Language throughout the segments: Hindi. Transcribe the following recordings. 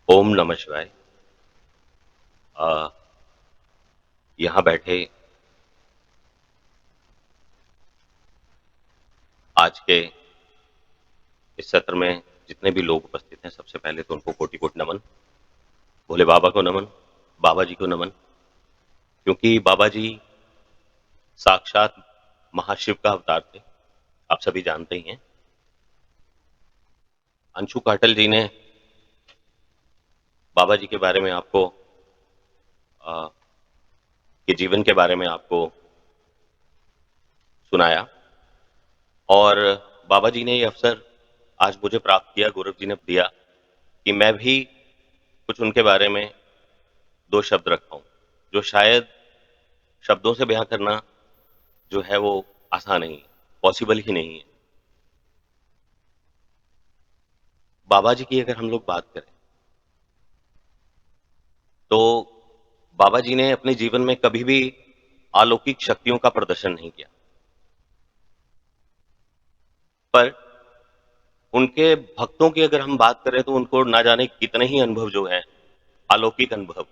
ओम नमः शिवाय। अ, यहाँ बैठे आज के इस सत्र में जितने भी लोग उपस्थित हैं, सबसे पहले तो उनको कोटि-कोटि नमन। भोले बाबा को नमन, बाबा जी को नमन, क्योंकि बाबा जी साक्षात महाशिव का अवतार थे, आप सभी जानते ही हैं। अंशु काटल जी ने बाबा जी के बारे में आपको के जीवन के बारे में आपको सुनाया और बाबा जी ने ये अवसर आज मुझे प्राप्त किया, गौरव जी ने दिया कि मैं भी कुछ उनके बारे में 2 शब्द रखाऊँ, जो शायद शब्दों से बयाँ करना जो है वो आसान नहीं है, पॉसिबल ही नहीं है। बाबा जी की अगर हम लोग बात करें, तो बाबा जी ने अपने जीवन में कभी भी अलौकिक शक्तियों का प्रदर्शन नहीं किया। पर उनके भक्तों की अगर हम बात करें तो उनको ना जाने कितने ही अनुभव जो हैं, अलौकिक अनुभव,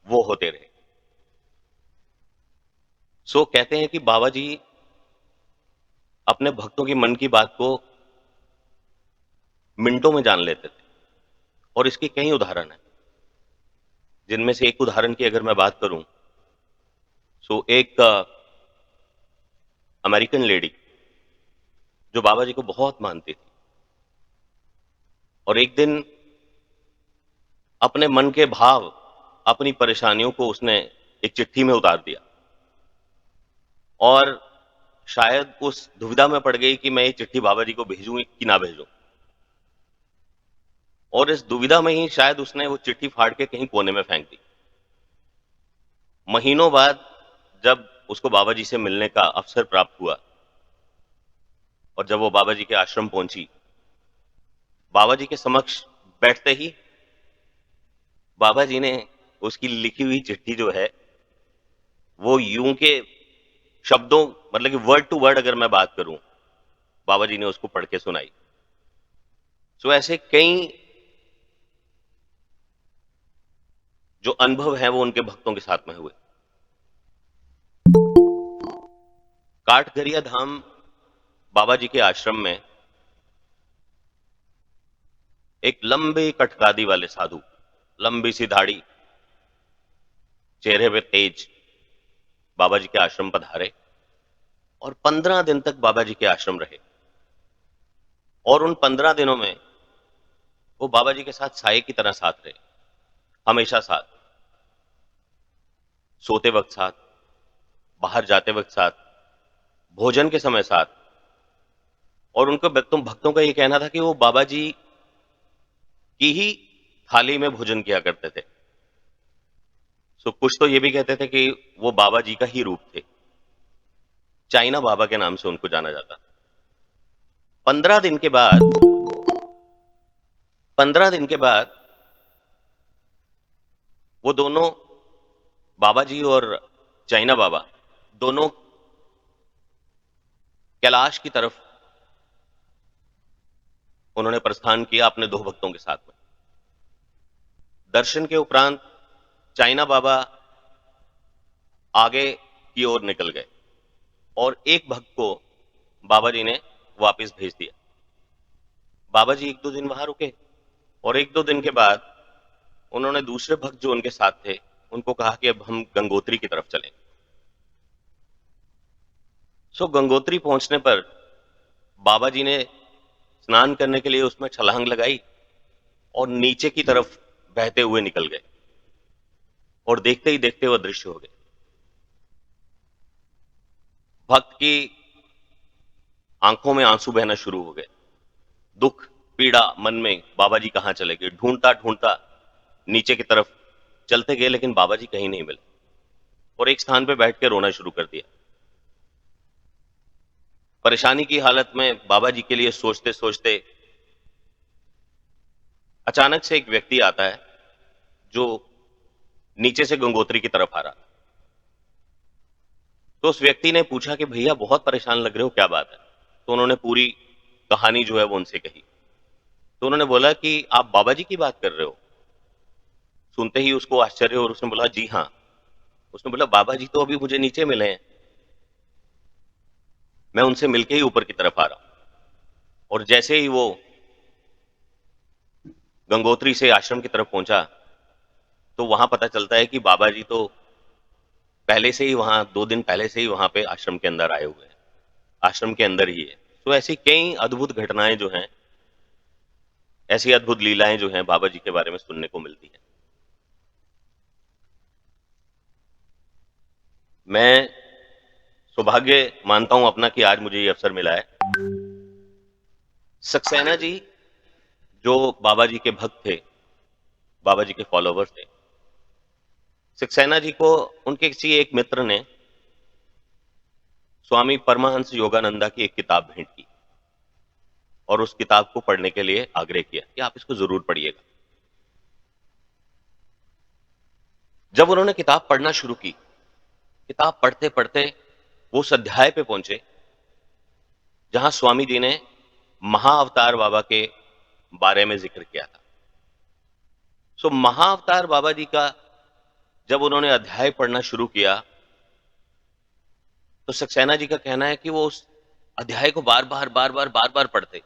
वो होते रहे। सो कहते हैं कि बाबा जी अपने भक्तों की मन की बात को मिनटों में जान लेते थे और इसके कई उदाहरण हैं। जिनमें से एक उदाहरण की अगर मैं बात करूं, सो एक अमेरिकन लेडी जो बाबा जी को बहुत मानती थी और एक दिन अपने मन के भाव, अपनी परेशानियों को उसने एक चिट्ठी में उतार दिया और शायद उस दुविधा में पड़ गई कि मैं ये चिट्ठी बाबा जी को भेजूं कि ना भेजूं और इस दुविधा में ही शायद उसने वो चिट्ठी फाड़ के कहीं कोने में फेंक दी। महीनों बाद जब उसको बाबा जी से मिलने का अवसर प्राप्त हुआ और जब वो बाबा जी के आश्रम पहुंची, बाबा जी के समक्ष बैठते ही बाबा जी ने उसकी लिखी हुई चिट्ठी जो है, वो यूं के शब्दों मतलब कि वर्ड टू वर्ड अगर मैं बात करूं, बाबा जी ने उसको पढ़ के सुनाई। सो ऐसे कई जो अनुभव हैं वो उनके भक्तों के साथ में हुए। काठगरिया धाम बाबा जी के आश्रम में एक लंबे कटकादी वाले साधु, लंबी सी दाढ़ी, चेहरे पे तेज, बाबा जी के आश्रम पधारे और 15 दिन तक बाबा जी के आश्रम रहे और उन 15 दिनों में वो बाबा जी के साथ साए की तरह साथ रहे, हमेशा साथ, सोते वक्त साथ, बाहर जाते वक्त साथ, भोजन के समय साथ और उनको भक्तों का ये कहना था कि वो बाबा जी की ही थाली में भोजन किया करते थे। सो कुछ तो ये भी कहते थे कि वो बाबा जी का ही रूप थे। चाइना बाबा के नाम से उनको जाना जाता। 15 दिन के बाद 15 दिन के बाद वो दोनों बाबा जी और चाइना बाबा दोनों कैलाश की तरफ उन्होंने प्रस्थान किया अपने 2 भक्तों के साथ में। दर्शन के उपरांत चाइना बाबा आगे की ओर निकल गए और एक भक्त को बाबा जी ने वापस भेज दिया। बाबा जी 1-2 दिन वहां रुके और 1-2 दिन के बाद उन्होंने दूसरे भक्त जो उनके साथ थे, उनको कहा कि अब हम गंगोत्री की तरफ चलें। सो गंगोत्री पहुंचने पर बाबा जी ने स्नान करने के लिए उसमें छलांग लगाई और नीचे की तरफ बहते हुए निकल गए और देखते ही देखते वो दृश्य हो गए। भक्त की आंखों में आंसू बहना शुरू हो गए। दुख, पीड़ा मन में, बाबा जी कहां चले गए? ढूंढता ढूंढता नीचे की तरफ चलते गए लेकिन बाबा जी कहीं नहीं मिले और एक स्थान पे बैठ के रोना शुरू कर दिया। परेशानी की हालत में बाबा जी के लिए सोचते सोचते अचानक से एक व्यक्ति आता है जो नीचे से गंगोत्री की तरफ आ रहा। तो उस व्यक्ति ने पूछा कि भैया बहुत परेशान लग रहे हो, क्या बात है? तो उन्होंने पूरी कहानी जो है वो उनसे कही। तो उन्होंने बोला कि आप बाबा जी की बात कर रहे हो? सुनते ही उसको आश्चर्य और उसने बोला जी हाँ। उसने बोला बाबा जी तो अभी मुझे नीचे मिले हैं, मैं उनसे मिलके ही ऊपर की तरफ आ रहा हूं। और जैसे ही वो गंगोत्री से आश्रम की तरफ पहुंचा तो वहां पता चलता है कि बाबा जी तो पहले से ही वहां 2 दिन पहले से ही वहां पे आश्रम के अंदर आए हुए हैं, आश्रम के अंदर ही है। तो ऐसी कई अद्भुत घटनाएं जो हैं, ऐसी अद्भुत लीलाएं जो हैं बाबा जी के बारे में सुनने को मिलती हैं। मैं सौभाग्य मानता हूं अपना कि आज मुझे ये अवसर मिला है। सक्सेना जी जो बाबा जी के भक्त थे, बाबा जी के फॉलोवर्स थे, सक्सेना जी को उनके किसी एक मित्र ने स्वामी परमहंस योगानंदा की एक किताब भेंट की और उस किताब को पढ़ने के लिए आग्रह किया कि आप इसको जरूर पढ़िएगा। जब उन्होंने किताब पढ़ना शुरू की, किताब पढ़ते पढ़ते वो उस अध्याय पे पहुंचे जहां स्वामी जी ने महाअवतार बाबा के बारे में जिक्र किया था। सो महाअवतार बाबा जी का जब उन्होंने अध्याय पढ़ना शुरू किया तो सक्सेना जी का कहना है कि वो उस अध्याय को बार बार पढ़ते,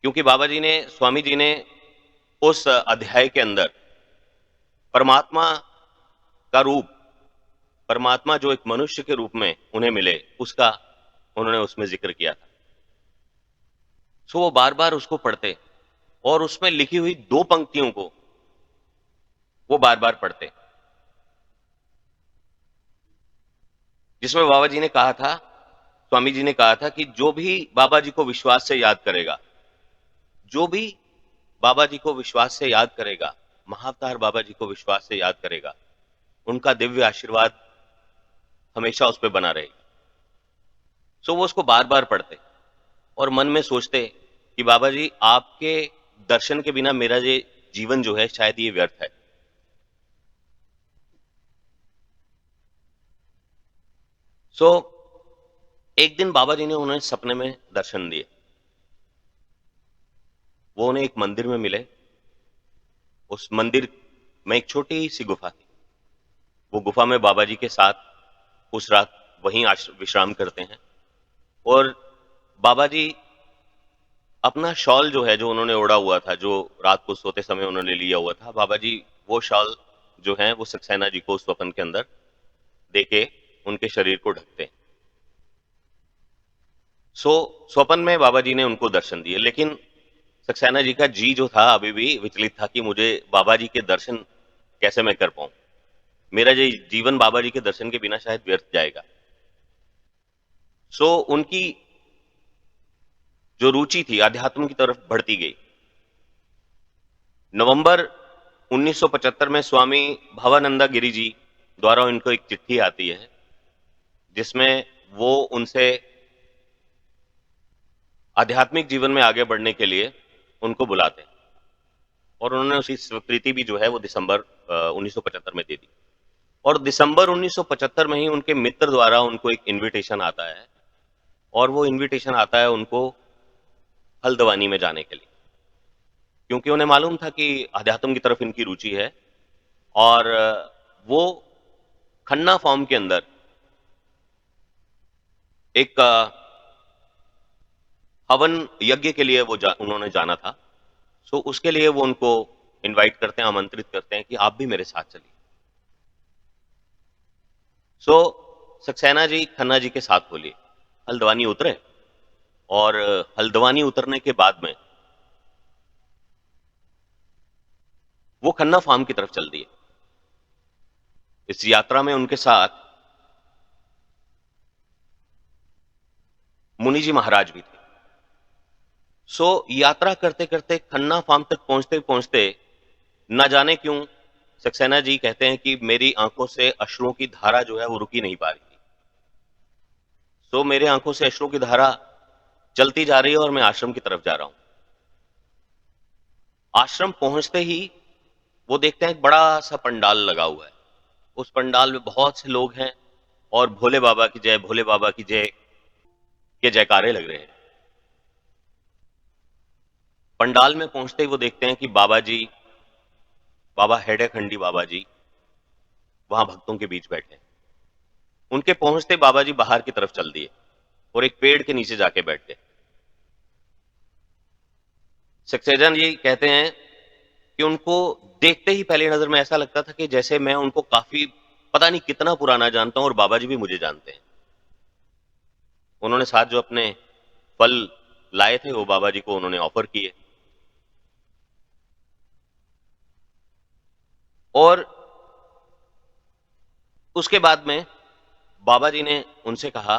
क्योंकि बाबा जी ने, स्वामी जी ने उस अध्याय के अंदर परमात्मा का रूप, परमात्मा जो एक मनुष्य के रूप में उन्हें मिले, उसका उन्होंने उसमें जिक्र किया था। सो वो बार बार उसको पढ़ते और उसमें लिखी हुई 2 पंक्तियों को वो बार बार पढ़ते, जिसमें बाबा जी ने कहा था, स्वामी जी ने कहा था कि जो भी बाबा जी को विश्वास से याद करेगा, जो भी बाबा जी को विश्वास से याद करेगा, महाअवतार बाबा जी को विश्वास से याद करेगा, उनका दिव्य आशीर्वाद हमेशा उस पर बना रहेगा। सो वो उसको बार बार पढ़ते और मन में सोचते कि बाबा जी आपके दर्शन के बिना मेरा ये जीवन जो है शायद ये व्यर्थ है। सो एक दिन बाबा जी ने उन्हें सपने में दर्शन दिए। वो उन्हें एक मंदिर में मिले। उस मंदिर में एक छोटी सी गुफा थी। वो गुफा में बाबा जी के साथ उस रात वहीं विश्राम करते हैं और बाबा जी अपना शॉल जो है, जो उन्होंने ओढ़ा हुआ था, जो रात को सोते समय उन्होंने लिया हुआ था, बाबा जी वो शॉल जो है वो सक्सेना जी को स्वप्न के अंदर देके उनके शरीर को ढकते हैं। सो स्वप्न में बाबा जी ने उनको दर्शन दिए, लेकिन सक्सेना जी का जी जो था अभी भी विचलित था कि मुझे बाबा जी के दर्शन कैसे मैं कर पाऊं, मेरा ये जीवन बाबा जी के दर्शन के बिना शायद व्यर्थ जाएगा। सो उनकी जो रुचि थी अध्यात्म की तरफ बढ़ती गई। नवंबर 1975 में स्वामी भवानंदा गिरी जी द्वारा उनको एक चिट्ठी आती है जिसमें वो उनसे आध्यात्मिक जीवन में आगे बढ़ने के लिए उनको बुलाते हैं और उन्होंने उसी स्वीकृति भी जो है वो दिसंबर 1975 में दे दी। और दिसंबर 1975 में ही उनके मित्र द्वारा उनको एक इनविटेशन आता है और वो इनविटेशन आता है उनको हल्द्वानी में जाने के लिए, क्योंकि उन्हें मालूम था कि अध्यात्म की तरफ इनकी रुचि है और वो खन्ना फॉर्म के अंदर एक हवन यज्ञ के लिए वो उन्होंने जाना था। सो उसके लिए वो उनको इनवाइट करते हैं, आमंत्रित करते हैं कि आप भी मेरे साथ चलिए। सो सक्सेना जी खन्ना जी के साथ बोली, हल्द्वानी उतरे और हल्द्वानी उतरने के बाद में वो खन्ना फार्म की तरफ चल दिए। इस यात्रा में उनके साथ मुनि जी महाराज भी थे। सो यात्रा करते करते खन्ना फार्म तक पहुंचते पहुंचते न जाने क्यों सक्सेना जी कहते हैं कि मेरी आंखों से अश्रुओं की धारा जो है वो रुकी नहीं पा रही थी। सो मेरे आंखों से अश्रुओं की धारा चलती जा रही है और मैं आश्रम की तरफ जा रहा हूं। आश्रम पहुंचते ही वो देखते हैं एक बड़ा सा पंडाल लगा हुआ है। उस पंडाल में बहुत से लोग हैं और भोले बाबा की जय, भोले बाबा की जय के जयकारे लग रहे हैं। पंडाल में पहुंचते ही वो देखते हैं कि बाबा जी, बाबा हेडे बाबा जी वहां भक्तों के बीच बैठे हैं। उनके पहुंचते बाबा जी बाहर की तरफ चल दिए और एक पेड़ के नीचे जाके बैठ गए। सक्सेना जी कहते हैं कि उनको देखते ही पहली नजर में ऐसा लगता था कि जैसे मैं उनको काफी पता नहीं कितना पुराना जानता हूं और बाबा जी भी मुझे जानते हैं। उन्होंने साथ जो अपने फल लाए थे वो बाबा जी को उन्होंने ऑफर किए और उसके बाद में बाबा जी ने उनसे कहा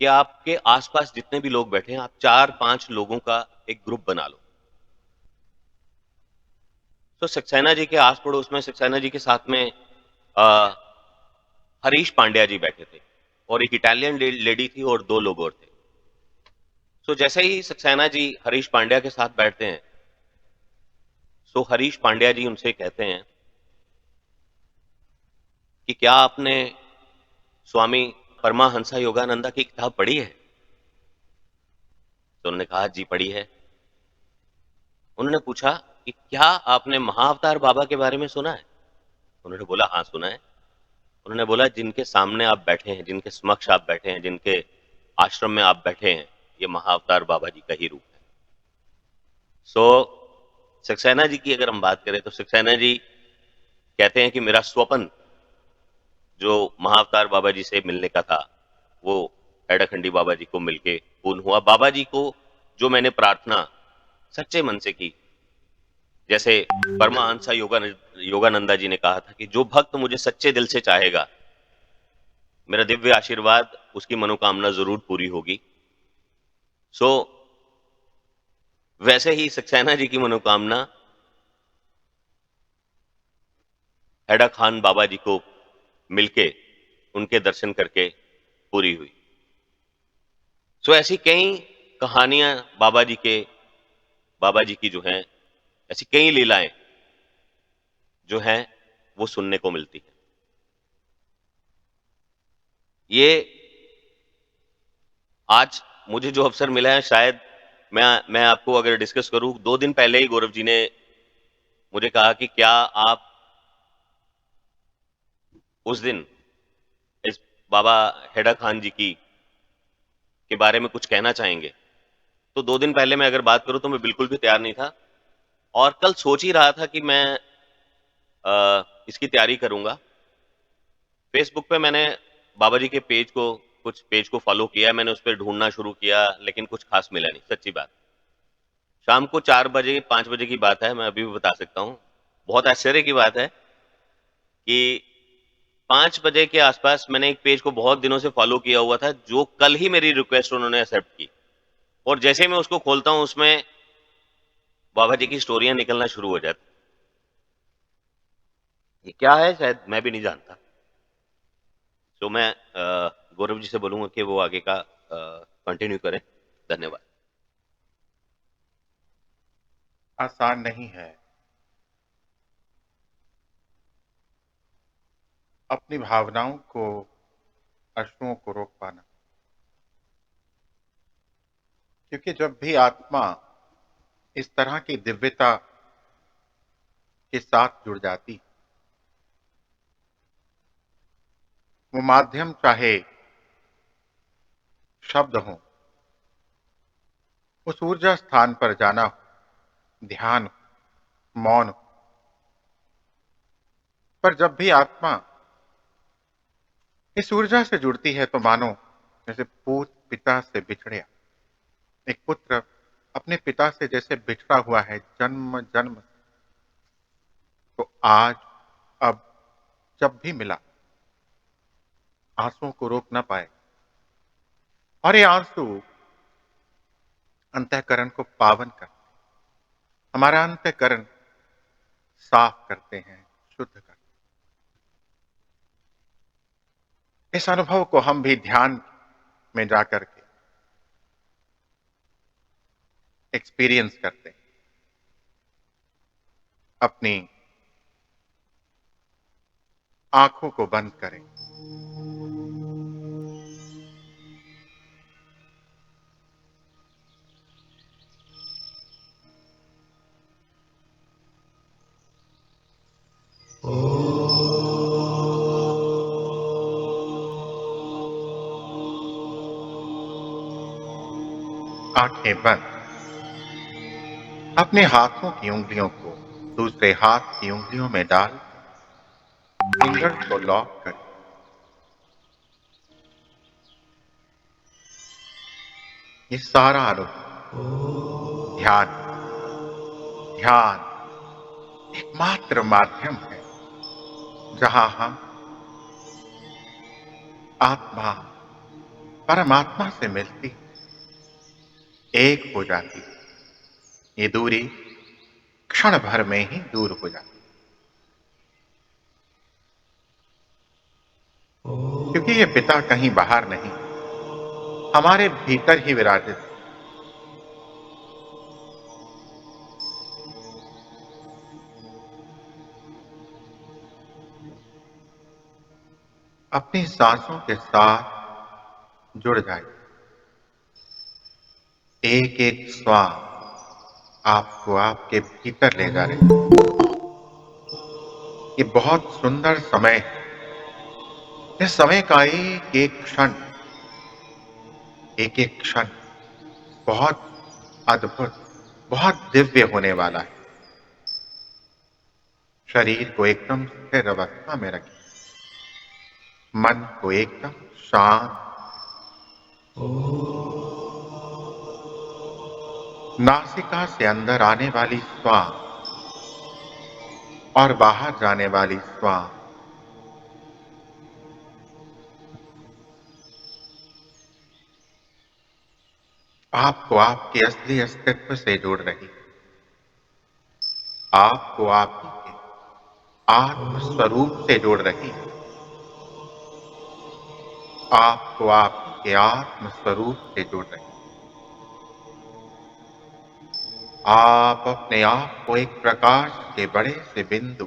कि आपके आसपास जितने भी लोग बैठे हैं आप 4-5 लोगों का एक ग्रुप बना लो। तो सक्सेना जी के आस पड़ोस में सक्सेना जी के साथ में आ, हरीश पांड्या जी बैठे थे और एक इटालियन लेडी थी और 2 लोग और थे। सो जैसे ही सक्सेना जी हरीश पांड्या के साथ बैठते हैं, सो हरीश पांड्या जी उनसे कहते हैं कि क्या आपने स्वामी परमाहंसा योगानंदा की किताब पढ़ी है? तो उन्होंने कहा जी पढ़ी है। उन्होंने पूछा कि क्या आपने महाअवतार बाबा के बारे में सुना है? उन्होंने बोला हाँ सुना है। उन्होंने बोला जिनके सामने आप बैठे हैं, जिनके समक्ष आप बैठे हैं, जिनके आश्रम में आप बैठे हैं, ये महाअवतार बाबा जी का ही रूप है। सो सक्सेना जी की अगर हम बात करें तो सक्सेना जी कहते हैं कि मेरा स्वप्न जो महाअवतार बाबा जी से मिलने का था वो एडाखंडी बाबा जी को मिलके पूर्ण हुआ। बाबा जी को जो मैंने प्रार्थना सच्चे मन से की, जैसे परमहंसा योगानंदा जी ने कहा था कि जो भक्त मुझे सच्चे दिल से चाहेगा, मेरा दिव्य आशीर्वाद उसकी मनोकामना जरूर पूरी होगी। सो वैसे ही सक्सेना जी की मनोकामना हैडा खान बाबा जी को मिलके उनके दर्शन करके पूरी हुई। सो ऐसी कई कहानियां बाबा जी की जो हैं, ऐसी कई लीलाएं जो हैं वो सुनने को मिलती हैं। ये आज मुझे जो अवसर मिला है शायद मैं आपको अगर डिस्कस करूं, 2 दिन पहले ही गौरव जी ने मुझे कहा कि क्या आप उस दिन इस बाबा हेडा खान जी की के बारे में कुछ कहना चाहेंगे। तो 2 दिन पहले मैं अगर बात करूं तो मैं बिल्कुल भी तैयार नहीं था और कल सोच ही रहा था कि मैं इसकी तैयारी करूंगा। फेसबुक पे मैंने बाबा जी के पेज को फॉलो किया, मैंने उस पर ढूंढना शुरू किया लेकिन कुछ खास मिला नहीं, सच्ची बात। शाम को 4 बजे 5 बजे की बात है, मैं अभी भी बता सकता हूँ। बहुत आश्चर्य की बात है कि 5 बजे के आसपास मैंने एक पेज को बहुत दिनों से फॉलो किया हुआ था जो कल ही मेरी रिक्वेस्ट उन्होंने एक्सेप्ट की और जैसे ही मैं उसको खोलता हूं उसमें बाबा जी की स्टोरियां निकलना शुरू हो जाती। ये क्या है शायद मैं भी नहीं जानता। तो मैं गौरव जी से बोलूंगा कि वो आगे का कंटिन्यू करें। धन्यवाद। आसान नहीं है अपनी भावनाओं को, अश्रुओं को रोक पाना, क्योंकि जब भी आत्मा इस तरह की दिव्यता के साथ जुड़ जाती, वो माध्यम चाहे शब्द हो, उस ऊर्जा स्थान पर जाना हो, ध्यान हो, मौन हो, पर जब भी आत्मा इस ऊर्जा से जुड़ती है तो मानो जैसे पूत पिता से बिछड़े, एक पुत्र अपने पिता से जैसे बिछड़ा हुआ है जन्म जन्म से, तो आज अब जब भी मिला आंसुओं को रोक ना पाए और ये आंसू अंतःकरण को पावन कर, हमारा अंतःकरण साफ करते हैं, शुद्ध करते हैं। इस अनुभव को हम भी ध्यान में जाकर के एक्सपीरियंस करते हैं। अपनी आंखों को बंद करें। आंखें बंद, अपने हाथों की उंगलियों को दूसरे हाथ की उंगलियों में डाल फिंगर को लॉक कर ये सारा अनुभव ध्यान ध्यान एकमात्र माध्यम है जहां हम आत्मा परमात्मा से मिलती एक हो जाती। ये दूरी क्षण भर में ही दूर हो जाती क्योंकि ये पिता कहीं बाहर नहीं, हमारे भीतर ही विराजित। अपनी सांसों के साथ जुड़ जाए। एक एक श्वास आपको आपके भीतर ले जा रही। ये बहुत सुंदर समय है। इस समय का एक एक क्षण बहुत अद्भुत, बहुत दिव्य होने वाला है। शरीर को एकदम स्थिर अवस्था में रखें, मन को एकदम शांत, नासिका से अंदर आने वाली श्वास और बाहर जाने वाली श्वास आपको आपके असली अस्तित्व से जोड़ रही, आपको आपके आत्म स्वरूप से जोड़ रही, आपको आपके आत्म स्वरूप से जोड़ रही। आप अपने आप को एक प्रकाश के बड़े से बिंदु,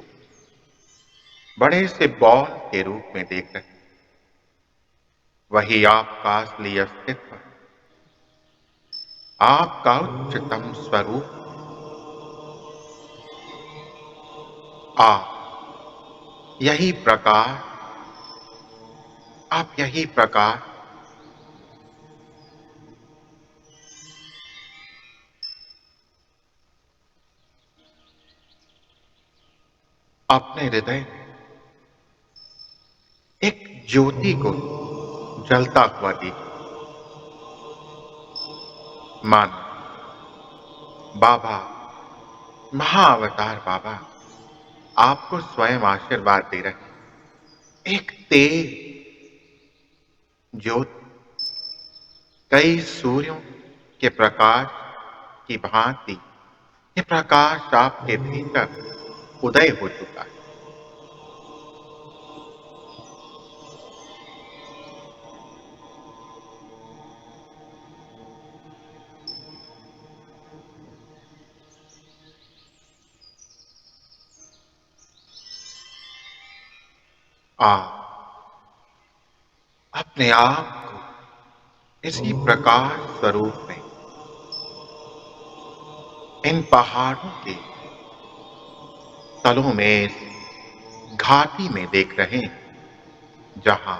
बड़े से बॉल के रूप में देख रहे हैं। वही आपका असली अस्तित्व, आपका उच्चतम स्वरूप। आप यही प्रकाश, आप यही प्रकाश अपने हृदय में एक ज्योति को जलता हुआ दीजिए। मान बाबा, महाअवतार बाबा आपको स्वयं आशीर्वाद दे रहे हैं। एक तेज ज्योति कई सूर्यों के प्रकाश की भांति ये प्रकाश आपके भीतर उदय हो चुका है। आप अपने आप को इसी प्रकाश स्वरूप में इन पहाड़ों के तलों में, इस घाटी में देख रहे हैं जहां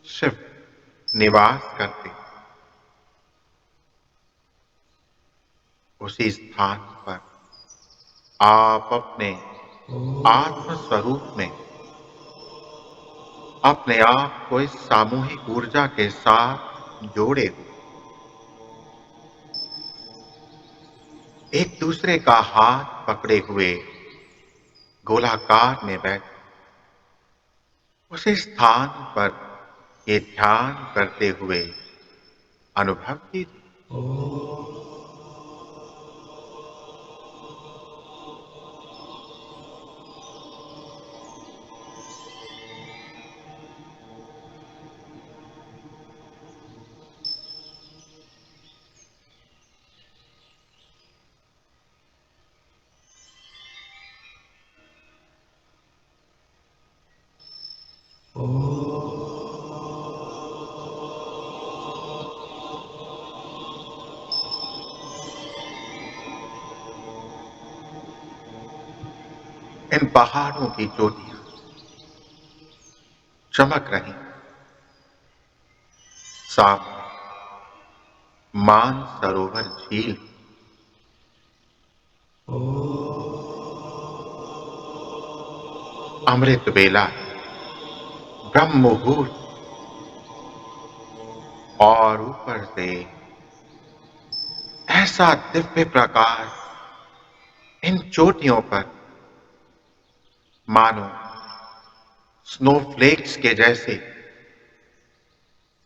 शिव निवास करते। उसी स्थान पर आप अपने आत्म स्वरूप में अपने आप को इस सामूहिक ऊर्जा के साथ जोड़े हुए एक दूसरे का हाथ पकड़े हुए गोलाकार में बैठ उसी स्थान पर ये ध्यान करते हुए अनुभव कीजिए। इन पहाड़ों की चोटियां चमक रही सामने, मान सरोवर झील, अमृत बेला, ब्रह्म मुहूर्त और ऊपर से ऐसा दिव्य प्रकाश इन चोटियों पर मानो स्नोफ्लेक्स के जैसे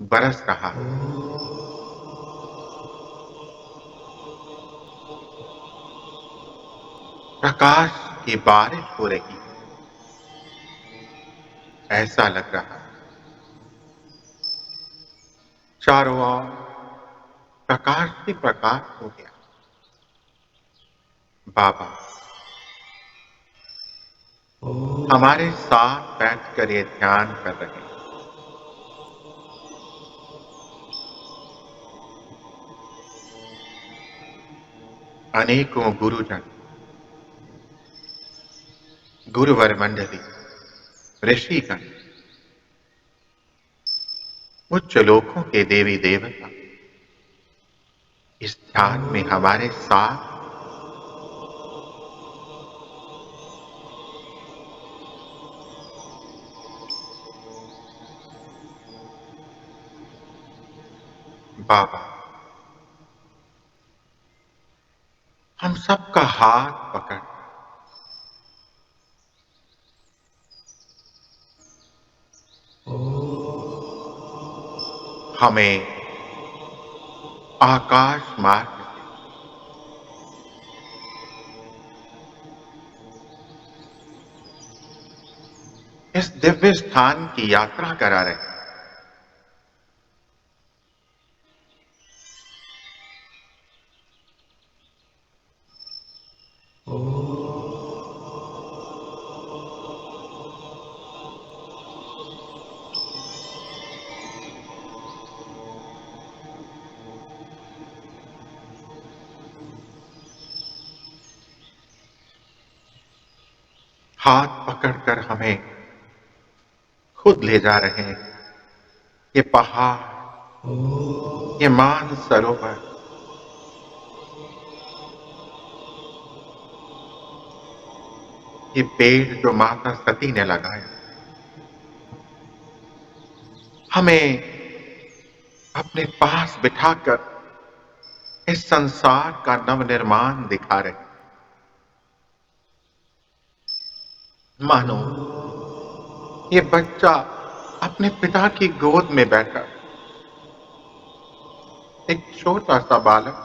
बरस रहा है। प्रकाश की बारिश हो रही है। ऐसा लग रहा है चारों ओर प्रकाश ही प्रकाश हो गया। बाबा हमारे साथ बैठकर ये ध्यान कर रहे हैं। अनेकों गुरुजन, गुरुवर मंडली, ऋषिगण, उच्च लोकों के देवी देवता इस ध्यान में हमारे साथ बाबा हम सबका हाथ पकड़ हमें आकाश मार्ग से इस दिव्य स्थान की यात्रा करा रहे हैं। हाथ पकड़कर हमें खुद ले जा रहे हैं। ये पहाड़, ये मान सरोवर, ये पेड़ जो माता सती ने लगाया, हमें अपने पास बिठाकर इस संसार का नवनिर्माण दिखा रहे हैं। मानो ये बच्चा अपने पिता की गोद में बैठा, एक छोटा सा बालक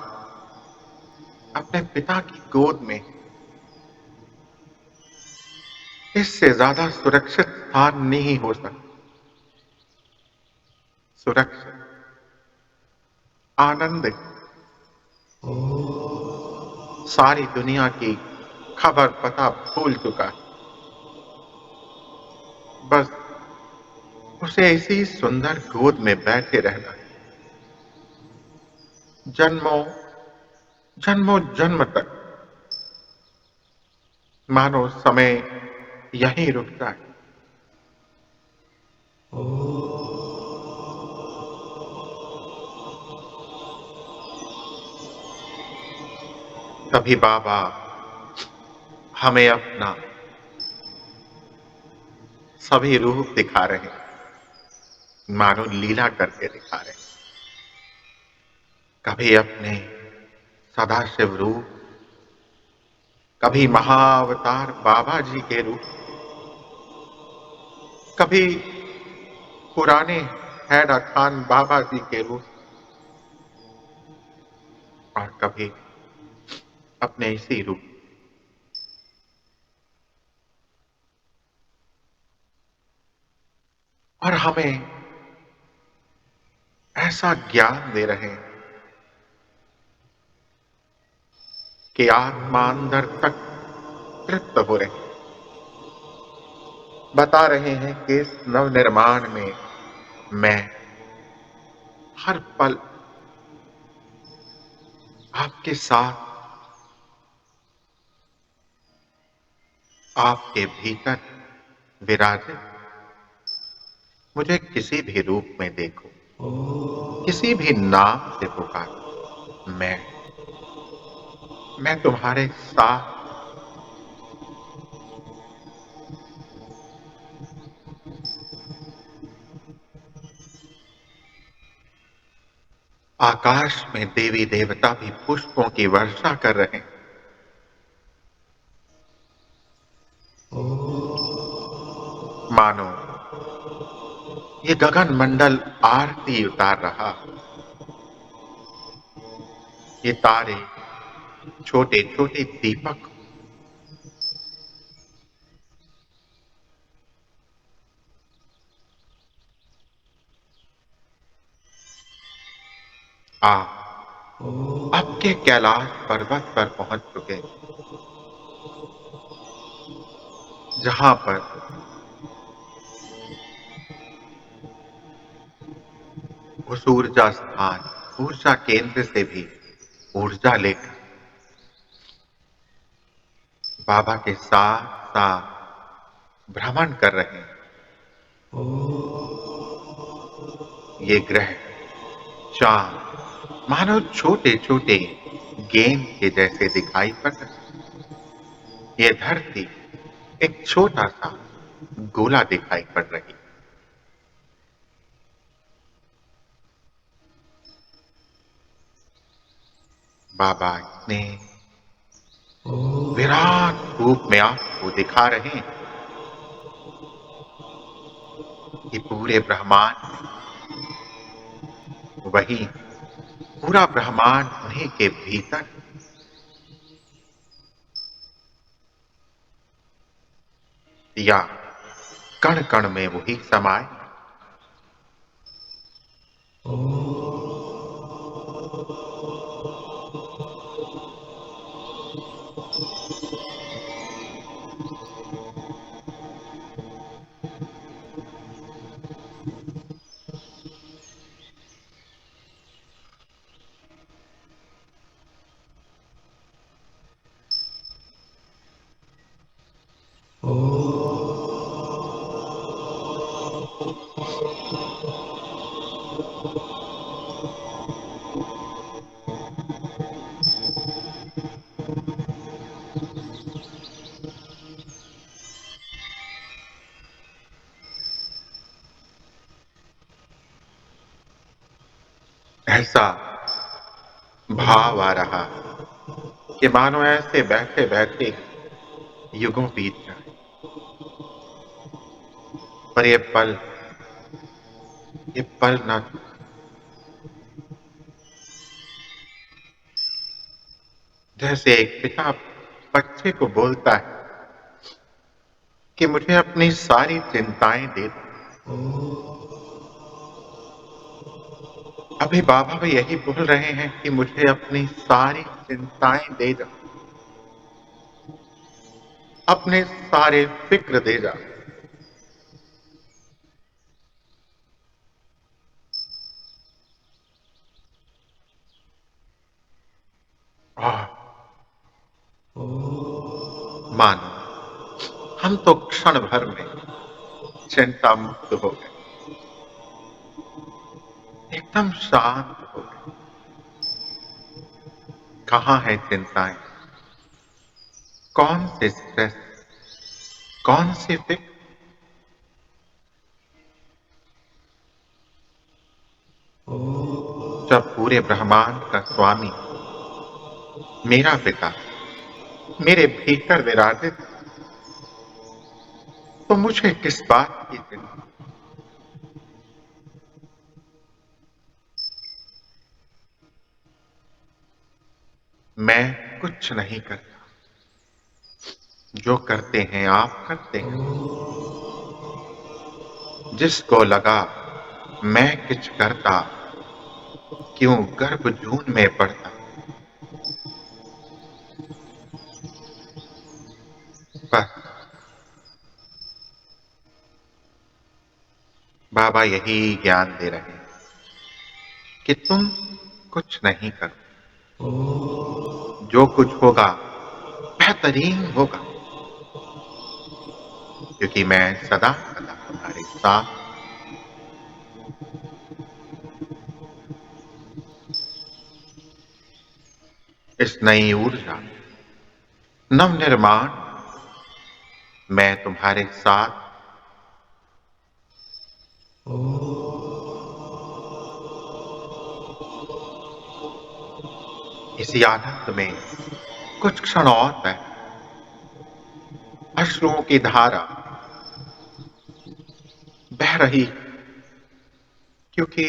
अपने पिता की गोद में, इससे ज्यादा सुरक्षित स्थान नहीं हो सकता। सुरक्षित, आनंदित, सारी दुनिया की खबर पता भूल चुका है। बस उसे इसी सुंदर गोद में बैठे रहना है। जन्मों जन्मों जन्म तक मानो समय यहीं रुकता है। तभी बाबा हमें अपना सभी रूप दिखा रहे हैं, मानो लीला करके दिखा रहे हैं। कभी अपने सदाशिव रूप, कभी महाअवतार बाबा जी के रूप, कभी पुराने हैदर खान बाबा जी के रूप, और कभी अपने इसी रूप। और हमें ऐसा ज्ञान दे रहे हैं कि आत्मा अंदर तक तृप्त हो रही, बता रहे हैं कि इस नवनिर्माण में मैं हर पल आपके साथ, आपके भीतर विराजित। मुझे किसी भी रूप में देखो, किसी भी नाम से पुकारो, मैं मैं तुम्हारे साथ आकाश में देवी देवता भी पुष्पों की वर्षा कर रहे हैं। मानो ये गगन मंडल आरती उतार रहा। ये तारे छोटे छोटे दीपक। अब के कैलाश पर्वत पर पहुंच चुके, जहां पर उस ऊर्जा स्थान, ऊर्जा केंद्र से भी ऊर्जा लेकर बाबा के साथ साथ भ्रमण कर रहे हैं। ये ग्रह, चांद मानो छोटे छोटे गेंद के जैसे दिखाई पड़ रहे हैं। ये धरती एक छोटा सा गोला दिखाई पड़ रही। बाबा इतने विराट रूप में आपको दिखा रहे हैं कि पूरे ब्रह्मांड, वही पूरा ब्रह्मांड उन्हीं के भीतर, या कण कण में वही समाये। ऐसा भाव आ रहा कि मानो ऐसे बैठे बैठे युगों बीत जाए, पर ये पल न, जैसे एक पिता बच्चे को बोलता है कि मुझे अपनी सारी चिंताएं दे दो। अभी बाबा भी यही बोल रहे हैं कि मुझे अपनी सारी चिंताएं दे दो, अपने सारे फिक्र दे जा। आह, मानो हम तो क्षण भर में चिंता मुक्त हो गए, एकदम शांत हो गए। कहाँ है चिंताएं, कौन से स्ट्रेस, कौन सी फिक्र। जब पूरे ब्रह्मांड का स्वामी, मेरा पिता मेरे भीतर विराजित, तो मुझे किस बात की चिंता। मैं कुछ नहीं करता, जो करते हैं आप करते हैं। जिसको लगा मैं कुछ करता, क्यों गर्भ जून में पड़ता। पर बाबा यही ज्ञान दे रहे हैं कि तुम कुछ नहीं करो, जो कुछ होगा बेहतरीन होगा, क्योंकि मैं सदा सदा तुम्हारे साथ। इस नई ऊर्जा, नव निर्माण, मैं तुम्हारे साथ इसी आनंद में कुछ क्षण और बैठ, अश्रुओं की धारा बह रही, क्योंकि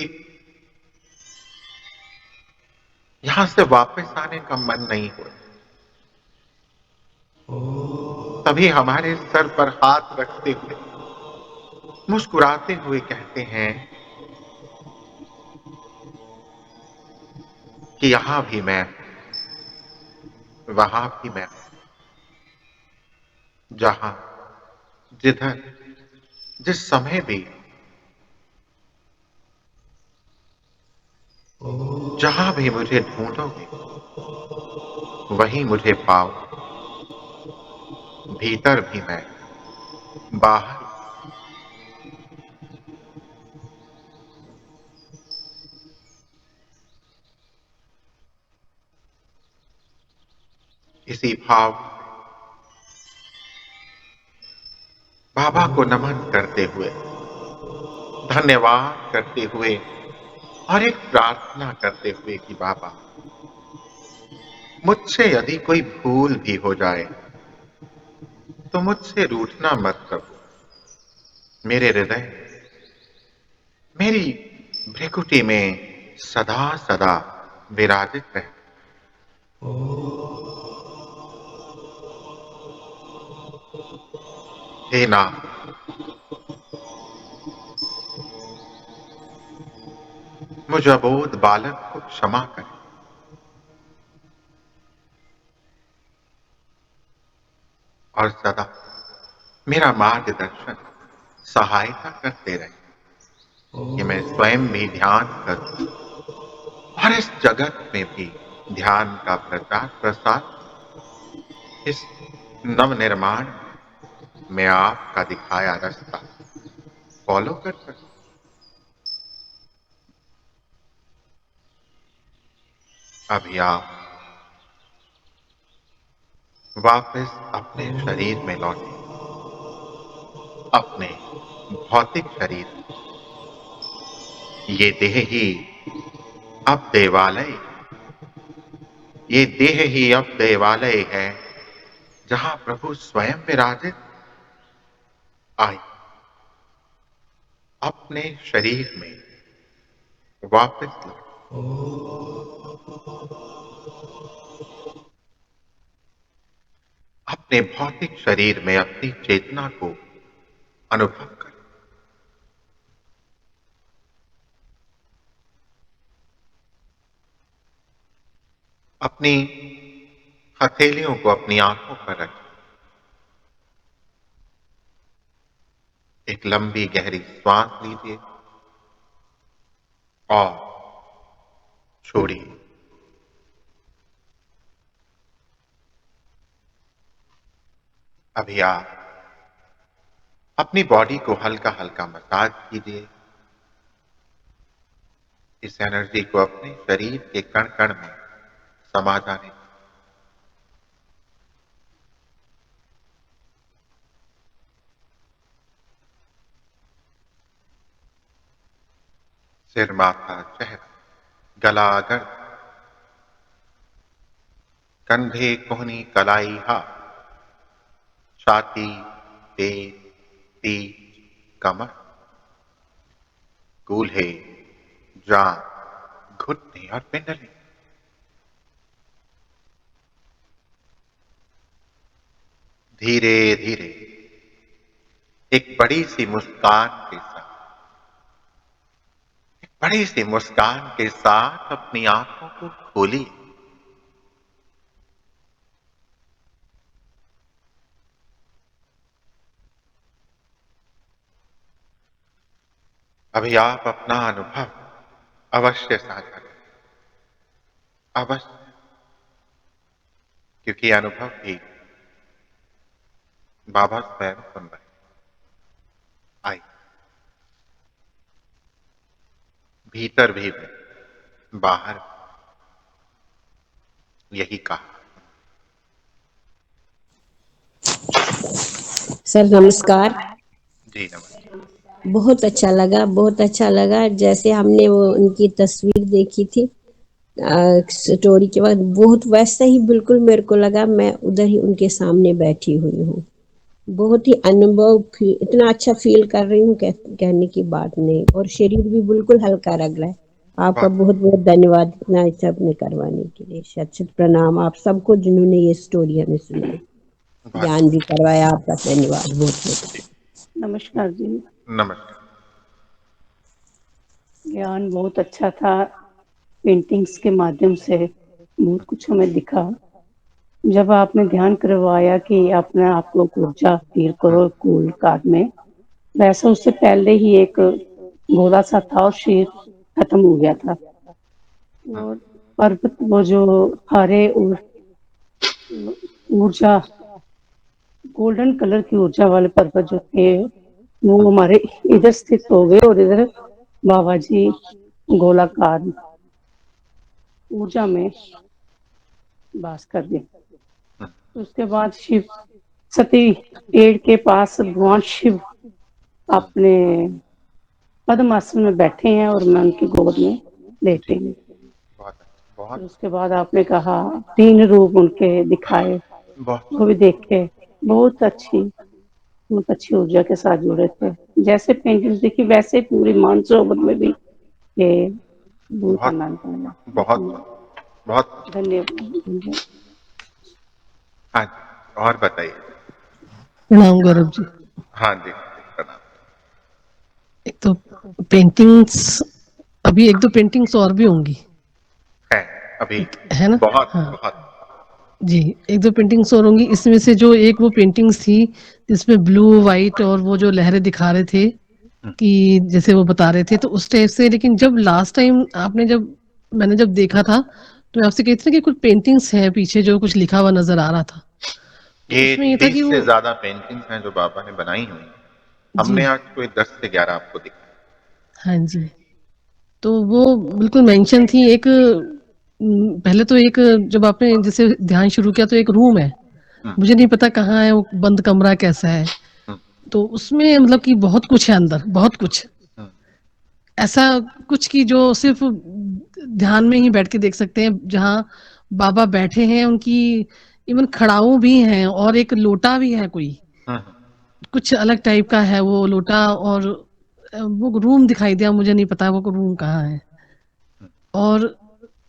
यहां से वापस आने का मन नहीं हो रहा। तभी हमारे सर पर हाथ रखते हुए, मुस्कुराते हुए कहते हैं कि यहां भी मैं, वहां भी मैं, जहां, जिधर, जिस समय भी, जहां भी मुझे ढूंढोगे, वहीं मुझे पाओ। भीतर भी मैं, बाहर। इसी भाव बाबा को नमन करते हुए, धन्यवाद करते हुए और एक प्रार्थना करते हुए कि बाबा, मुझसे यदि कोई भूल भी हो जाए तो मुझसे रूठना मत प्रभु। मेरे हृदय, मेरी भ्रिकुटी में सदा सदा विराजित रहे। हे नाथ, मुझ अबोध बालक को क्षमा करें और सदा मेरा मार्गदर्शन, सहायता करते रहे कि मैं स्वयं भी ध्यान करूं और इस जगत में भी ध्यान का प्रचार प्रसार, इस नवनिर्माण में आपका दिखाया रास्ता फॉलो कर सकूं। अभी आप वापस अपने शरीर में लौटे, अपने भौतिक शरीर। ये देह ही अब देवालय, ये देह ही अब देवालय है जहां प्रभु स्वयं विराजित। आए अपने शरीर में वापस लौटे, अपने भौतिक शरीर में अपनी चेतना को अनुभव करें। अपनी हथेलियों को अपनी आंखों पर रखें। एक लंबी गहरी श्वास लीजिए और छोड़िए। अभी आप अपनी बॉडी को हल्का हल्का मसाज कीजिए। इस एनर्जी को अपने शरीर के कण कण में समा जाने दीजिए। सिर, माथा, चेहरा, गला, गर्दन, कंधे, कोहनी, कलाई, हाथ, छाती, पेट, पीठ, कमर, कूल्हे, जांघ, घुटने और पिंडली। धीरे धीरे एक बड़ी सी मुस्कान के साथ, एक बड़ी सी मुस्कान के साथ अपनी आंखों को खोलिए। अभी आप अपना अनुभव अवश्य साझा करें, अवश्य, क्योंकि अनुभव भी बाबा स्वयं सुन रहे हैं। आइए, भीतर भी, बाहर, यही कहा। सर नमस्कार। जी नमस्कार। बहुत अच्छा लगा, बहुत अच्छा लगा। जैसे हमने वो उनकी तस्वीर देखी थी स्टोरी के बाद, बहुत वैसा ही बिल्कुल मेरे को लगा मैं उधर ही उनके सामने बैठी हुई हूँ। बहुत ही इतना अच्छा फील कर रही हूँ, कहने की बात नहीं। और शरीर भी बिल्कुल हल्का लग रहा है। आपका बहुत बहुत बहुत धन्यवाद इतना सब ने करवाने के लिए। शत शत प्रणाम आप सबको जिन्होंने ये स्टोरी हमें सुनाई, बहुत ज्ञान भी करवाया। आपका धन्यवाद बहुत बहुत। जी। नमस्कार जी। नमस्कार। ज्ञान बहुत अच्छा था। पेंटिंग्स के माध्यम से बहुत कुछ हमें दिखा। जब आपने ध्यान करवाया कि अपने आप को ऊर्जा फील करो कूल कार्ड में, वैसे उससे पहले ही एक गोला सा था और शरीर खत्म हो गया था। और पर्वत वो जो हरे और ऊर्जा गोल्डन कलर की ऊर्जा वाले पर्वत जो थे, वो हमारे इधर स्थित हो गए और इधर बाबा जी गोलाकार ऊर्जा में वास कर गए। उसके बाद शिव सती पेड़ के पास भगवान शिव अपने पद्मासन में बैठे हैं और मैं उनकी गोद में लेटे जी हूँ। बहुत फिर बहुत उसके बाद आपने कहा 3 रूप उनके दिखाए, बहुत वो भी देखे। बहुत अच्छी ऊर्जा के साथ जुड़े थे। जैसे पेंटिंग देखी वैसे पूरी मानसरोवर में भी ये बहुत बहुत आनंद आया। बहुत बहुत। धन्यवाद। हाँ जी, और बताइए। प्रणाम गौरव जी। हाँ जी प्रणाम। एक तो पेंटिंग्स, अभी एक दो पेंटिंग्स और भी होंगी, है अभी। है ना? बहुत हाँ बहुत। जी, एक दो पेंटिंग्स और होंगी। इसमें से जो एक वो पेंटिंग्स थी जिसमें ब्लू वाइट और वो जो लहरें दिखा रहे थे कि जैसे वो बता रहे थे, तो उस टाइप से। लेकिन जब लास्ट टाइम मैंने जब देखा था, तो मैं आपसे कही थी ना कि कुछ पेंटिंग्स हैं पीछे जो कुछ लिखा हुआ नजर आ रहा था। तो ये उसमें ये था 30 कि से वो, ज्यादा पेंटिंग्स हैं जो बाबा ने बनाई हुई हैं। जी हमने आज कोई 10 से 11 आपको दिखाई। हाँ जी, तो वो बिल्कुल मेंशन थी। एक पहले तो एक, जब आपने जैसे ध्यान शुरू किया तो एक रूम है, हम्म, मुझे नहीं पता कहाँ है वो, बंद कमरा कैसा है। हम्म, तो उसमें मतलब कि बहुत कुछ है अंदर, बहुत कुछ हम्म, ऐसा कुछ कि जो सिर्फ ध्यान में ही बैठ के देख सकते हैं। जहाँ बाबा बैठे हैं उनकी इवन खड़ाऊ भी हैं, और एक लोटा भी है कोई, हम्म, कुछ अलग टाइप का है वो लोटा। और वो रूम दिखाई दिया, मुझे नहीं पता वो रूम कहाँ है। और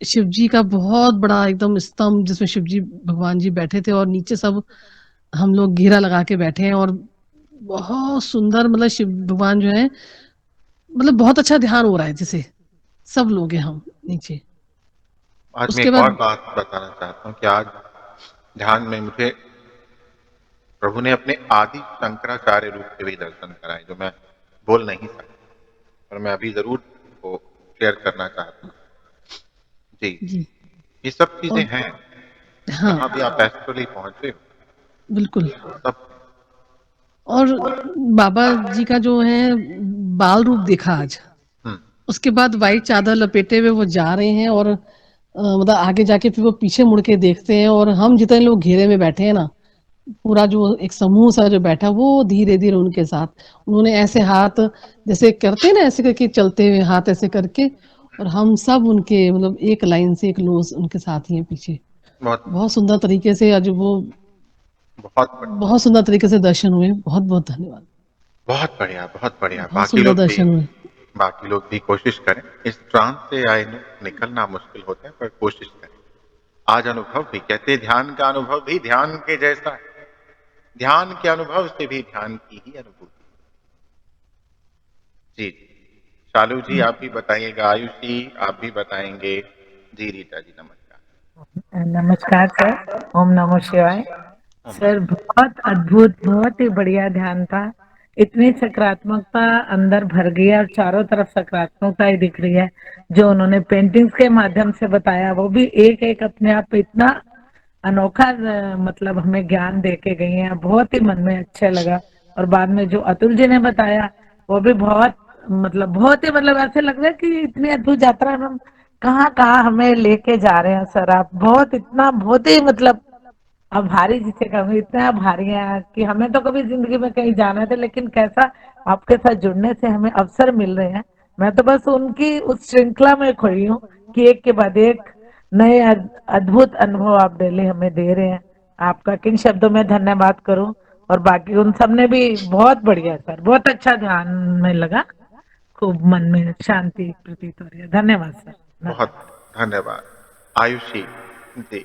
शिव जी का बहुत बड़ा एकदम स्तंभ जिसमें शिव जी भगवान जी बैठे थे, और नीचे सब हम लोग घेरा लगा के बैठे हैं। और बहुत सुंदर, मतलब शिव भगवान जो है, मतलब बहुत अच्छा ध्यान हो रहा है जैसे सब लोग हैं हम नीचे। आज मैं उसके एक और बाद बात बताना चाहता हूँ कि आज ध्यान में मुझे प्रभु ने अपने आदि शंकराचार्य रूप के भी दर्शन कराए, जो मैं बोल नहीं सकता, और मैं अभी जरूर वो शेयर करना चाहता हूँ। जी। जी, ये सब चीजें और हैं। हाँ जहां भी आप एस्ट्रली पहुंचे हो, बिल्कुल। सब। और बाबा जी का जो है बाल रूप देखा आज। हम्म, उसके बाद वाइट चादर लपेटे हुए वो जा रहे हैं, और मतलब आगे जाके फिर वो पीछे मुड़ के देखते हैं। और हम जितने लोग घेरे में बैठे हैं ना, पूरा जो एक समूह सा जो बैठा, वो धीरे धीरे उनके साथ, उन्होंने ऐसे हाथ जैसे करते हैं ना, ऐसे करके चलते हुए हाथ ऐसे करके, और हम सब उनके मतलब एक लाइन से एक लोज उनके साथ ही हैं पीछे। बहुत बहुत सुंदर तरीके से आज वो, बहुत बढ़िया। बहुत सुंदर तरीके से दर्शन हुए। बहुत बहुत धन्यवाद। बहुत बढ़िया, बहुत बढ़िया। बहुत सुंदर दर्शन हुए। बाकी लोग भी कोशिश करें। इस ट्रांस से आए निकलना मुश्किल होता है, पर कोशिश करें। आज अनुभव भी कहते हैं, ध्यान का अनुभव भी ध्यान के जैसा है। ध्यान के अनुभव से भी ध्यान की ही अनुभूति। जी जी। शालू जी आप भी बताइएगा, आयुष जी आप भी बताएंगे। जी रीता जी नमस्कार। नमस्कार सर। ओम नमो शिवाय। ओम सर नमः। बहुत अद्भुत, बहुत ही बढ़िया ध्यान था। इतनी सकारात्मकता अंदर भर गई है और चारों तरफ सकारात्मकता ही दिख रही है। जो उन्होंने पेंटिंग्स के माध्यम से बताया, वो भी एक एक अपने आप पे इतना अनोखा मतलब हमें ज्ञान दे के गई हैं। बहुत ही मन में अच्छा लगा। और बाद में जो अतुल जी ने बताया, वो भी बहुत मतलब ऐसे लग रहा है कि इतनी अद्भुत यात्रा हम कहाँ कहाँ हमें लेके जा रहे हैं सर आप। बहुत इतना बहुत ही मतलब आभारी जिसे कहूँ, इतने आभारी हैं कि हमें तो कभी जिंदगी में कहीं जाना था, लेकिन कैसा आपके साथ जुड़ने से हमें अवसर मिल रहे हैं। मैं तो बस उनकी उस श्रृंखला में खड़ी हूँ कि एक के बाद एक नए अद्भुत अनुभव आप डेली हमें दे रहे हैं। आपका किन शब्दों में धन्यवाद करूं। और बाकी उन सब ने भी बहुत बढ़िया सर, बहुत अच्छा ध्यान में लगा, खूब मन में शांति प्रतीत हो रही है। धन्यवाद सर, बहुत धन्यवाद। धन्यवाद। आयुषी जी,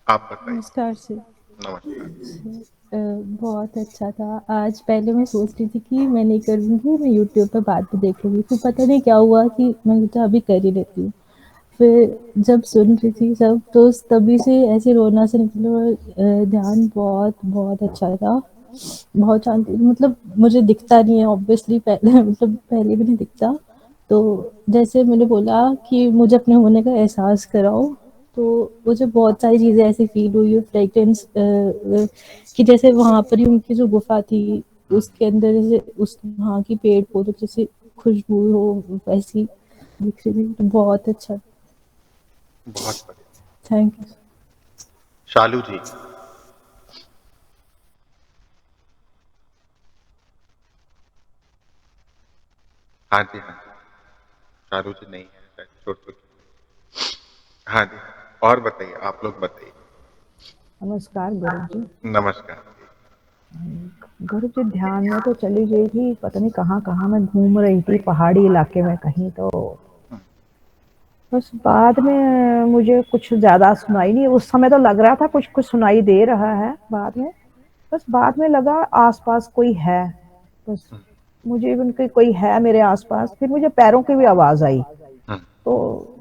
आप बताइए। नमस्कार सर। नमस्कार। बहुत अच्छा था आज। पहले मैं सोच रही थी कि मैं नहीं करूँगी, मैं यूट्यूब पे बाद में देख लूँगी, फिर पता नहीं क्या हुआ कि मैं सोचा अभी कर ही लेती हूँ। फिर जब सुन रही थी सब तो तभी से ऐसे रोना से निकला। और ध्यान बहुत बहुत अच्छा था, बहुत शांति। मतलब मुझे दिखता नहीं है ऑब्वियसली, पहले मतलब पहले भी नहीं दिखता। तो जैसे मैंने बोला कि मुझे अपने होने का एहसास कराओ, तो मुझे बहुत सारी चीज़ें ऐसी फील हुई। फ्रेगरेंस कि जैसे वहाँ पर ही उनकी जो गुफा थी उसके अंदर जैसे उस वहाँ की पेड़ पौधों की जैसे खुशबू हो वैसी दिख रही थी। तो बहुत अच्छा। बहुत बढ़िया। Thank you. शालू जी। हाँ जी, हाँ जी। शालू जी नहीं है शायद, छोड़ चुकी। हाँ जी, और बताइए, आप लोग बताइए। नमस्कार गुरु जी। नमस्कार जी। गुरु जी ध्यान में तो चली गई थी, पता नहीं कहाँ कहाँ मैं घूम रही थी, पहाड़ी इलाके में कहीं। तो बस बाद में मुझे कुछ ज्यादा सुनाई नहीं। उस समय तो लग रहा था कुछ कुछ सुनाई दे रहा है, बाद में बस बाद में लगा आसपास कोई है। बस मुझे उनके कोई है मेरे आसपास। फिर मुझे पैरों की भी आवाज आई। तो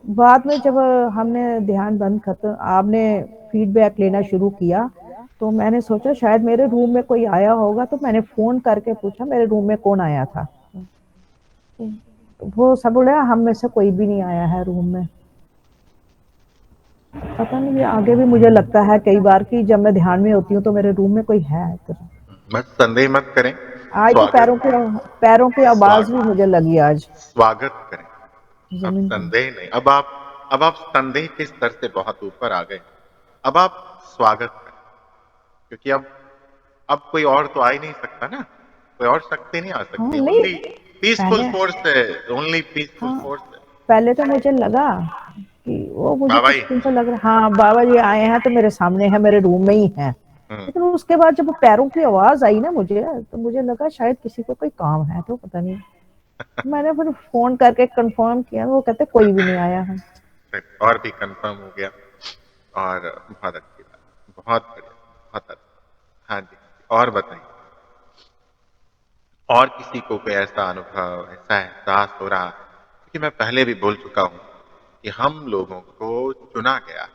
बाद में जब हमने ध्यान बंद खत्म, आपने फीडबैक लेना शुरू किया, तो मैंने सोचा शायद मेरे रूम में कोई आया होगा। तो मैंने फोन करके पूछा मेरे रूम में कौन आया था। तो वो सब बोले हम में से कोई भी नहीं आया है रूम में। पता नहीं ये आगे भी मुझे लगता है कई बार कि जब मैं ध्यान में होती हूँ तो मेरे रूम में कोई है। तो बस संदेह मत करें। आज तो स्वागत, पैरों की आवाज भी स्वागत, मुझे लगी आज स्वागत करें। अब जमीन पर। संदेह नहीं। अब आप संदेह के स्तर से बहुत ऊपर आ गए। अब आप स्वागत करें, क्योंकि अब कोई और तो आ ही नहीं सकता ना। कोई और शक्ति नहीं आ हाँ सकती। नहीं, ओनली पीसफुल पहले फोर्स है, ओनली पीसफुल हाँ फोर्स है। पहले तो मुझे लगा कि वो मुझे बाबा कुछ जी। दिन से लग रहा हाँ बाबा जी आए हैं तो मेरे सामने है, मेरे रूम में ही है। हम्म, लेकिन उसके बाद जब पैरों की आवाज आई ना मुझे, तो मुझे लगा शायद किसी को कोई काम है, तो पता नहीं। मैंने फिर फोन करके कंफर्म किया, वो कहते कोई भी नहीं आया है। और भी कंफर्म हो गया। और बहुत अच्छी बात, बहुत बढ़िया, बहुत अच्छा। हाँ जी, और बताइए। और किसी को कोई ऐसा अनुभव, ऐसा एहसास हो रहा? क्योंकि मैं पहले भी बोल चुका हूं कि हम लोगों को चुना गया है।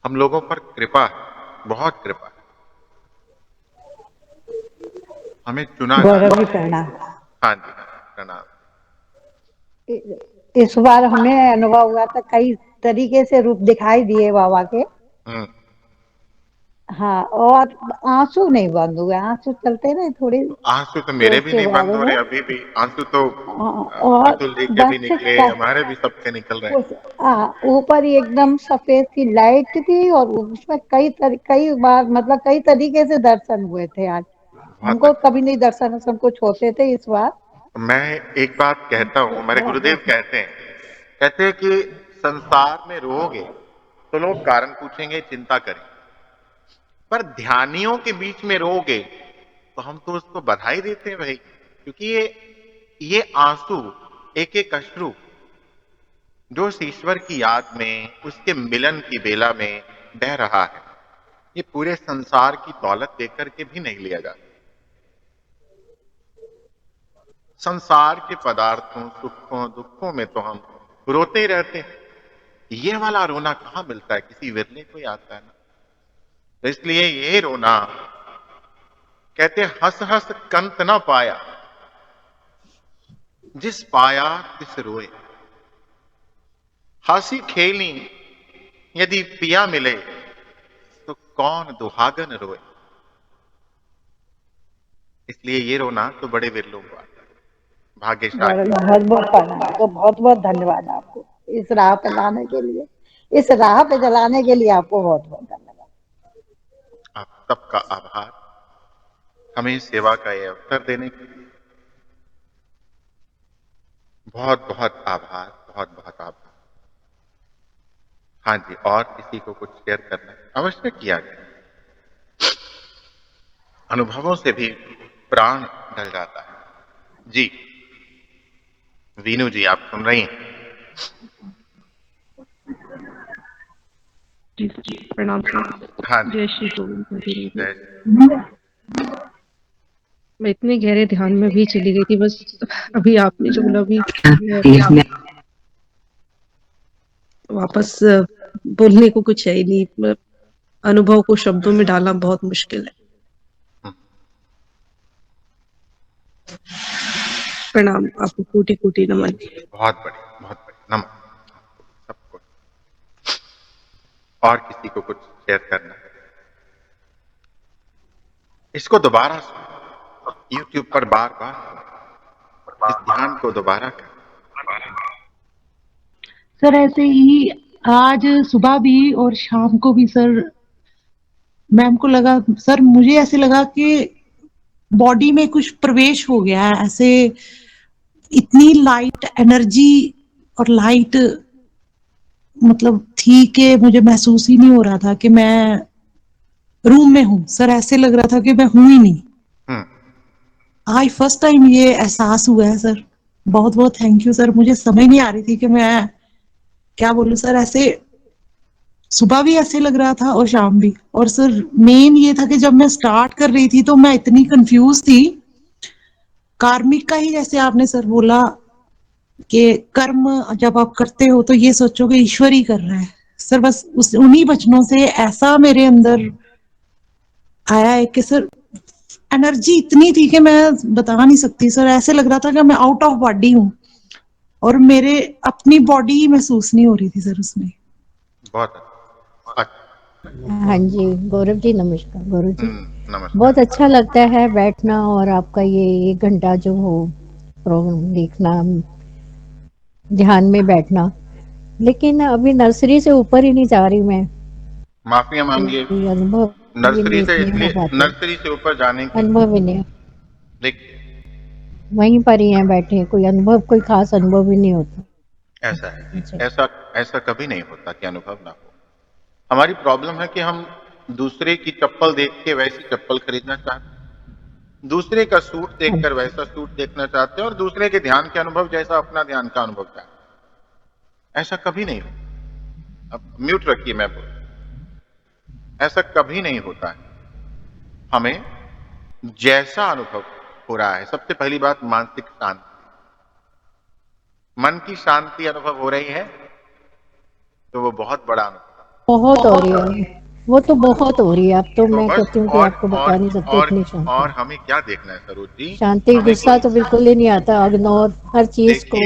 हम लोगों पर कृपा है, बहुत कृपा है। हमें चुना गया। गौरव जी प्रणाम। हाँ जी, प्रणाम। इस बार हमें अनुभव हुआ था, कई तरीके से रूप दिखाई दिए बाबा के। हम्म, हाँ, और आंसू नहीं बंद हुए, आंसू चलते रहे थोड़ी आंसू तो मेरे देर भी के नहीं बाद बंद हो में। रहे अभी भी। आंसू तो और अतुल जी के भी बस निकले, हमारे भी सबके निकल रहे हैं। उस ऊपर ही एकदम सफेद सी लाइट थी, और उसमें कई बार मतलब कई तरीके से दर्शन हुए थे आज। बहुत हमको अच्छा। कभी नहीं दर्शन कुछ होते थे इस बार। मैं एक बात कहता हूं, हमारे गुरुदेव कहते हैं कि संसार में रहोगे तो लोग कारण पूछेंगे, चिंता करें। पर ध्यानियों के बीच में रहोगे तो हम तो उसको बधाई देते हैं भाई, क्योंकि ये आंसू, एक एक अश्रु जो उस ईश्वर की याद में, उसके मिलन की बेला में बह रहा है, ये पूरे संसार की दौलत देकर के भी नहीं लिया जाता। संसार के पदार्थों, सुखों, दुखों में तो हम रोते ही रहते हैं। ये वाला रोना कहाँ मिलता है, किसी विरले को ही आता है ना। तो इसलिए ये रोना, कहते हंस हंस कंत न पाया, जिस पाया तिस रोए। हंसी खेली यदि पिया मिले, तो कौन दुहागन रोए। इसलिए ये रोना तो बड़े विरलों को आता है। भाग्यशाली। बहुत बहुत प्रणाम आपको, बहुत बहुत धन्यवाद आपको इस राह पे लाने के लिए, इस राह पे जलाने के लिए आपको बहुत बहुत धन्यवाद। आप सबका आभार, हमें सेवा का ये अवसर देने के लिए बहुत बहुत आभार, बहुत बहुत आभार। हाँ जी, और किसी को कुछ शेयर करना है अवश्य किया जाए। अनुभवों से भी प्राण ढल जाता है। जी वीनू जी, आप सुन रही हैं? जी सर, प्रणाम सर। हाँ जी, जय श्री गोविंद हरि हरि। जय। मैं इतने गहरे ध्यान में भी चली गई थी, बस अभी आपने जो बोला भी मैं वापस बोलने को कुछ है ही नहीं। अनुभव को शब्दों में डालना बहुत मुश्किल है। प्रणाम आपको, कोटि कोटि नमन। बहुत बड़ी नमन सबको। और किसी को कुछ शेयर करना है, इसको दोबारा सुनो, YouTube पर बार बार सुनो, इस ध्यान को दोबारा कर। सर ऐसे ही आज सुबह भी और शाम को भी सर, मैम को लगा, सर मुझे ऐसे लगा कि बॉडी में कुछ प्रवेश हो गया है, ऐसे इतनी लाइट एनर्जी और लाइट मतलब थी कि मुझे महसूस ही नहीं हो रहा था कि मैं रूम में हूं। सर ऐसे लग रहा था कि मैं हूं ही नहीं। आज फर्स्ट टाइम ये एहसास हुआ है सर। बहुत बहुत थैंक यू सर। मुझे समझ नहीं आ रही थी कि मैं क्या बोलूं सर। ऐसे सुबह भी ऐसे लग रहा था और शाम भी। और सर मेन ये था कि जब मैं स्टार्ट कर रही थी तो मैं इतनी कंफ्यूज थी। कार्मिक का ही जैसे आपने सर बोला कि कर्म जब आप करते हो तो ये सोचो कि ईश्वर ही कर रहा है। सर बस उस उन्हीं वचनों से ऐसा मेरे अंदर आया है कि सर एनर्जी इतनी थी कि मैं बता नहीं सकती सर। ऐसे लग रहा था कि मैं आउट ऑफ बॉडी हूँ और मेरे अपनी बॉडी महसूस नहीं हो रही थी सर उसमें। बहुत हाँ जी गौरव जी, नमस्कार। गौरव जी नमस्कार। बहुत अच्छा लगता है बैठना और आपका ये 1 घंटा जो हो प्रोग्राम देखना, ध्यान में बैठना। लेकिन अभी नर्सरी से ऊपर ही नहीं जा रही मैं। माफिया मांगिए। अनुभव भी नर्सरी नहीं से इतने हो इसलिए पाते, नर्सरी से ऊपर जाने के अनुभव ही नहीं। देखिए वहीं पर ही हैं बैठे, कोई अनुभव, कोई खास अनुभव ही नहीं होता। ऐसा है, ऐसा कभी नहीं होता कि अनुभव ना हो। हमारी प्रॉब्लम है कि हम दूसरे की चप्पल देख के वैसी चप्पल खरीदना चाहते हैं, दूसरे का सूट देखकर वैसा सूट देखना चाहते हैं, और दूसरे के ध्यान के अनुभव जैसा अपना ध्यान का अनुभव चाहते हैं। ऐसा कभी नहीं होता। अब म्यूट रखिए, मैं बोल। ऐसा कभी नहीं होता है। हमें जैसा अनुभव हो रहा है, सबसे पहली बात मानसिक शांति, मन की शांति अनुभव हो रही है तो वो बहुत बड़ा अनुभव। बहुत हो रही है, वो तो बहुत हो रही है। अब तो मैं बस कहती हूँ कि आपको बता नहीं सकते इतनी शांति। और हमें क्या देखना है सरोज जी? शांति, गुस्सा तो बिल्कुल ही नहीं आता, इग्नोर हर चीज को।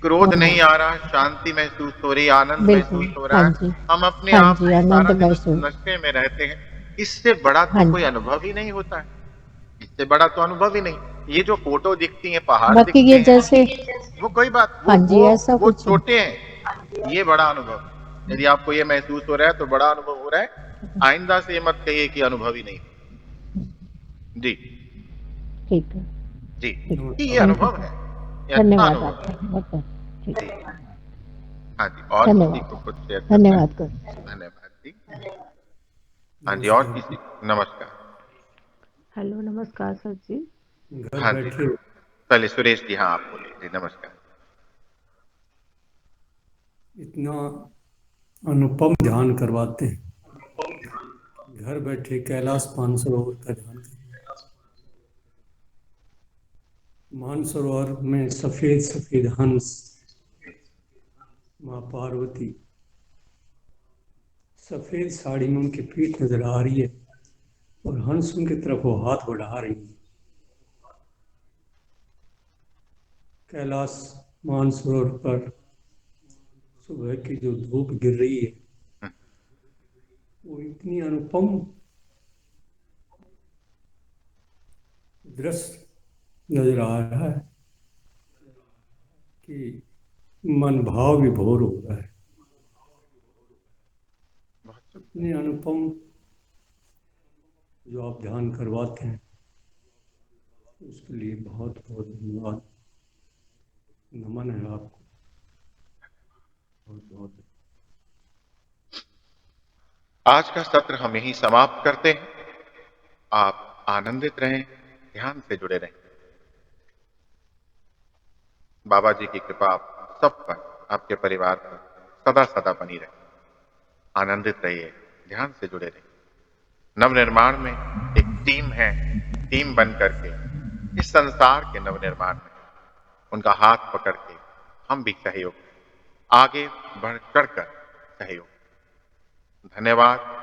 क्रोध नहीं आ रहा, शांति महसूस हो रही, आनंद बिल्कुल, महसूस हो रहा हाँ है। जी, हम अपने हाँ आप जी, में सारा आनंद दिन उस महसूस। नशे में रहते हैं। इससे बड़ा हाँ तो कोई जी, अनुभव ही नहीं होता है। इससे बड़ा तो अनुभव ही नहीं। ये जो फोटो दिखती है, पहाड़ बाकी दिखते ये हैं, जैसे, वो कोई बात, हाँ जी, ऐसा वो कुछ है। छोटे हैं। ये बड़ा अनुभव। यदि आपको ये महसूस हो रहा है तो बड़ा अनुभव हो रहा है। आइंदा से ये मत कहिए कि अनुभव ही नहीं। जी ठीक है, जी, ठीक, ये थैंक यू, अनुभव है, ये अच्छा धन्यवाद अनुभव आपका है। बहुत बहुत। ठीक, जी हाँ जी, और किसी को धन्यवाद, कुछ शेयर करना है? धन्यवाद करो। धन्यवाद जी। हाँ जी, और किसी? नमस्कार। हेलो, नमस्कार सर जी। हाँ जी, पहले सुरेश जी, हाँ आप बोलिए जी। नमस्कार। इतना अनुपम ध्यान करवाते हैं, घर बैठे कैलाश मानसरोवर का ध्यान करें। मानसरोवर में सफेद सफेद हंस, माँ पार्वती सफेद साड़ी में उनकी पीठ नजर आ रही है और हंस उनकी तरफ वो हाथ बढ़ा रही है। कैलाश मानसरोवर पर सुबह की जो धूप गिर रही है वो इतनी अनुपम दृश्य नजर आ रहा है कि मन भाव विभोर हो रहा है। इतने अनुपम जो आप ध्यान करवाते हैं उसके लिए बहुत बहुत धन्यवाद, नमन है आपको, बहुत बहुत। आज का सत्र हम यहीं समाप्त करते हैं। आप आनंदित रहें, ध्यान से जुड़े रहें। बाबा जी की कृपा आप सब पर, आपके परिवार पर सदा सदा बनी रहे। आनंदित रहिए, ध्यान से जुड़े रहिए। नवनिर्माण में एक टीम है, टीम बन करके इस संसार के नवनिर्माण में उनका हाथ पकड़ के हम भी सहयोग, आगे बढ़ चढ़कर सहयोग। धन्यवाद।